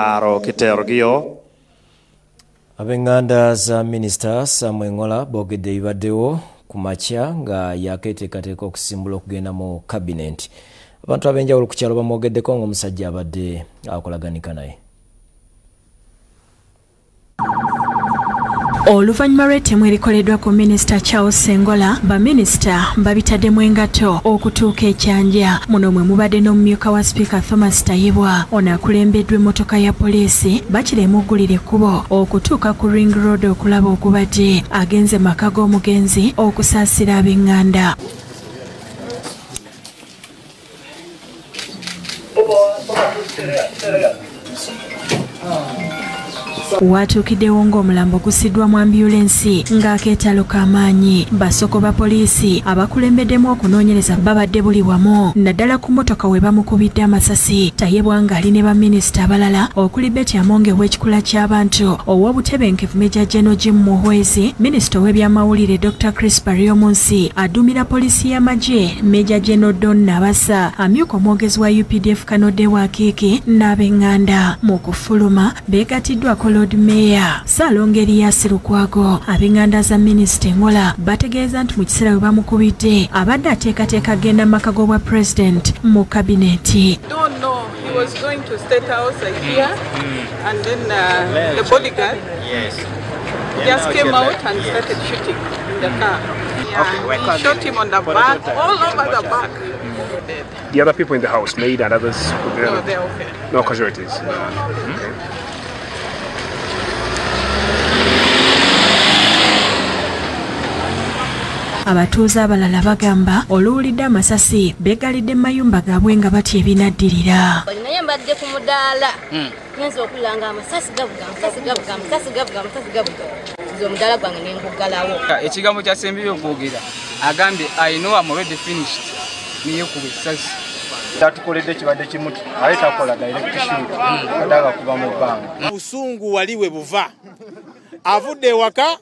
Aro kiterogio Abenganda za Minisita Sam Engola Boogedde ibaddewo kumakya nga yaketeekateeka okusimbula okugenda mu cabinet. Abantu abenjawulo ku kyalo bamwogeddeko ng'omusajja abadde akolaganika naye. Oluvannyuma lw'ettemu erikoleddwa ku Minisita Charles Engola, baminisita babitaddemu engato okutuuka ekyanja. Muno mwe mubadde n'omumyuka wa Sipiika Thomas Tayibwa, ono akulembeddwa emmotoka ya poliisi bakiremuggulira ekkubo okutuuka ku Ring Road okulaba okubadde agenze maka g'omugenzi okusaasira ab'enganda. Watuukiddewo ng'omulambo gusiddwa mu ambulensi ng'akeetalo k'amaanyi. Basoko ba poliisi abakulembeddemu okunoonyereza babadde buli wamu, naddala ku mmotoka we bamukubidde amasasi. Tayebwa ng'ali ne baminisita abalala okuli Betty Amonge w'ekikula ky'abantu, ow'obutebenkevu Meja General Jim Muhwezi, minisita w'ebyamawulire Dr. Chris Baryomunsi, aduumira poliisi y'amagye Meja General Don Nabasa, amyuka omwogezi wa UPDF Kanode Wakiiki n'ab'enganda. Mu kufuluma beegatiddwako Lord Mayor Salongeri ya Sirukwago. Ab'enganda za Minisita Engola bategeeza nti mu kiseera we bamukubidde abadde ateekateeka agenda mu maka g'obwa president mu kabineti. He was going to State House here, and then the bodyguard just came out and started shooting in the car. Yeah, he shot him on the back, all over the back. The other people in the house, maid and others? No, they're okay. No casualties? Abatuuze abalala bagamba oluwulidde amasasi beegalidde mu mayumba gaabwe nga batya ebinaddirira. Naye mbadde ku mudaala ngenza okulanga amasasi gavuga nze omudaala gwange ne nguggalawo. Ekigambo kya Sembibyo Boogedde agambye I know I'm already finished niye kuba essasi. Tatukoledde kibadde kimuti aye takola direct shoot adaga kuba mu bbanga. Busungu wali we buva avudde ewaka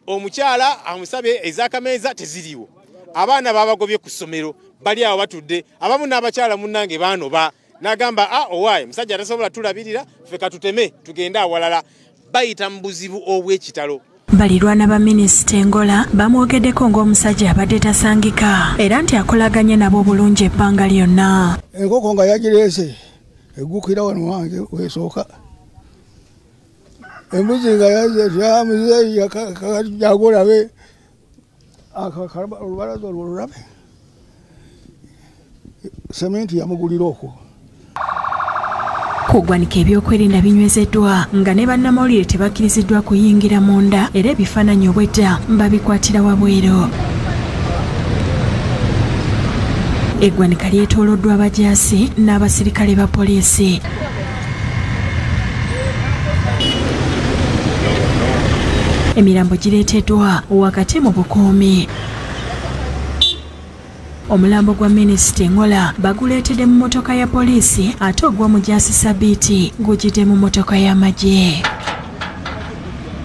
omukyala amusabye ez'akameeza teziriwo. Abaana babagobye ku ssomero bali awo batudde, abamu n'abakyala munnange baanoba n'agamba owaaye musajja atasobola tulabirira ffe katuteme tugende awalala. Bayita mu buzibu obw'ekitalo. Baliranwa ba Minisita Engola bamwogeddeko ng'omusajja abadde tasangika era nti akolaganye nabo bulungi ebbanga lyonna. Enkoko nga yagireese eggukira wano wange wesooka. Embuzi nga yamuze yakagolabe olubalaza olwo lulabe sementi yamugulira okwo. Kuggwanika ebyokwerinda binywezeddwa nga ne bannamawulire tebakkiriziddwa kuyingira munda era ebifaananyi obwedda babikwatira wabweru. Eggwanika lyetooloddwa abajaasi n'abasirikale ba poliisi. Emirambo gireeteddwa wakati mu bukuumi. Omulambo gwa Minisita Engola baguleetedde mu mmotoka ya poliisi ate ogw'omujaasi Sabiiti gujjidde mu mmotoka y'amagye.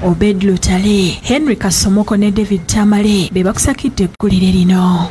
Obed Lutale, Henry Kasomoko ne David Tamale be bakusakidde eggulire lino.